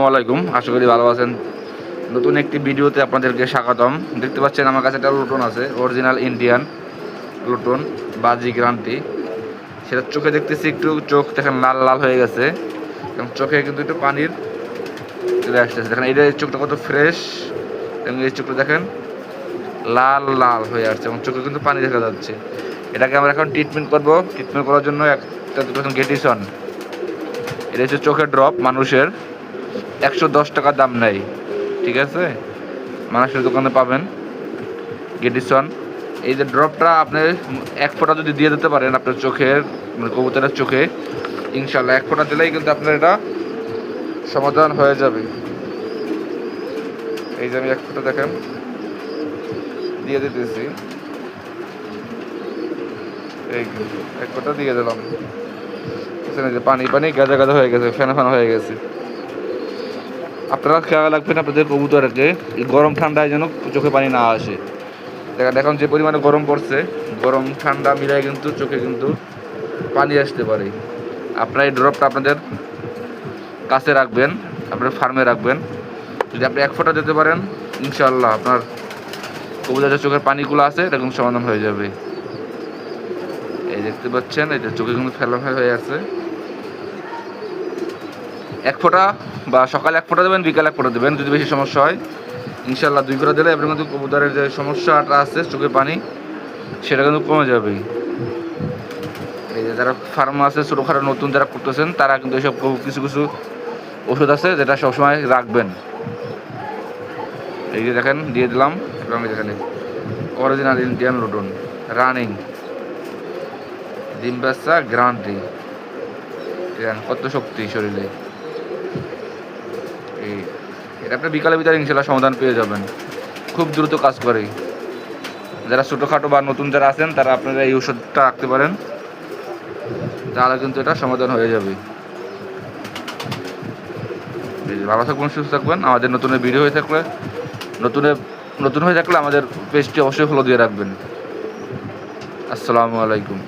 আসসালামাইকুম, আশা করি ভালো আছেন। নতুন একটি ভিডিওতে আপনাদেরকে স্বাগতম। দেখতে পাচ্ছেন আমার কাছে একটা লুটন আছে, অরিজিনাল ইন্ডিয়ান লুটন বাজি গ্যারান্টি। সেটা চোখে দেখতেছি একটু, চোখ দেখেন লাল লাল হয়ে গেছে এবং চোখে কিন্তু একটু পানির চলে আসতেছে। দেখেন এই চোখটা কত ফ্রেশ এবং এই চোখটা দেখেন লাল লাল হয়ে আসছে এবং চোখে কিন্তু পানি দেখা যাচ্ছে। এটাকে আমরা এখন ট্রিটমেন্ট করবো। ট্রিটমেন্ট করার জন্য একটা দেখুন গেটিসন, এটা হচ্ছে চোখের ড্রপ। মানুষের 110 টাকা দাম নেয়, ঠিক আছে? মানুষের দোকানে পাবেন গেটিসন। এই যে ড্রপটা আপনি 1 ফোঁটা যদি দিয়ে দিতে পারেন আপনার চোখের, মানে কবুতরের চোখে, ইনশাল্লাহ 1 ফোঁটা দিলেই কিন্তু আপনার এটা সমাধান হয়ে যাবে। এই যে আমি 1 ফোঁটা দেখেন দিয়ে দিতেছি, এই 1 ফোঁটা দিয়ে দিলাম। যে পানি পানি গাজা গাজা হয়ে গেছে, ফেনা ফেনা হয়ে গেছে। আপনারা খেয়াল রাখবেন আপনাদের কবুতরকে গরম ঠান্ডায় যেন চোখে পানি না আসে। দেখুন যে পরিমাণে গরম পড়ছে, গরম ঠান্ডা মিলায় কিন্তু চোখে কিন্তু পানি আসতে পারে। আপনারা এই ড্রপটা আপনাদের কাছে রাখবেন, আপনার ফার্মে রাখবেন। যদি আপনি 1 ফোঁটা দিতে পারেন, ইনশাআল্লাহ আপনার কবুতরের চোখের পানিগুলো আছে এটা কিন্তু সমাধান হয়ে যাবে। এই দেখতে পাচ্ছেন, এই যে চোখে কিন্তু ফেলা হয়ে আছে। 1 ফোঁটা বা সকালে 1 ফোঁটা দেবেন, বিকালে 1 ফোঁটা দেবেন। যদি বেশি সমস্যা হয় ইনশাল্লাহ 2 ফোঁটা দিলে আপনার কিন্তু কবুতরের যে সমস্যাটা আছে চোখে পানি, সেটা কিন্তু কমে যাবে। এই যে যারা ফার্ম আছে ছোটোখাটো নতুন যারা করতেছেন, তারা কিন্তু এইসব কিছু কিছু ওষুধ আছে যেটা সবসময় রাখবেন। এই যে দেখেন দিয়ে দিলাম এবং এখানে অরিজিনাল ইন্ডিয়ান লুটন রানিং ডিম বাচ্চা গ্যারান্টি। কত শক্তি শরীরে। এই এটা আপনি বিকালের ভিতরে ইনশাল্লাহ সমাধান পেয়ে যাবেন, খুব দ্রুত কাজ করে। যারা ছোটোখাটো বা নতুন যারা আছেন তারা আপনারা এই ওষুধটা রাখতে পারেন, তাহলে কিন্তু এটা সমাধান হয়ে যাবে। ভালো থাকবেন, সুস্থ থাকবেন। আমাদের নতুন ভিডিও হয়ে থাকলে নতুন হয়ে থাকলে আমাদের পেজটি অবশ্যই ফলো দিয়ে রাখবেন। আসসালামু আলাইকুম।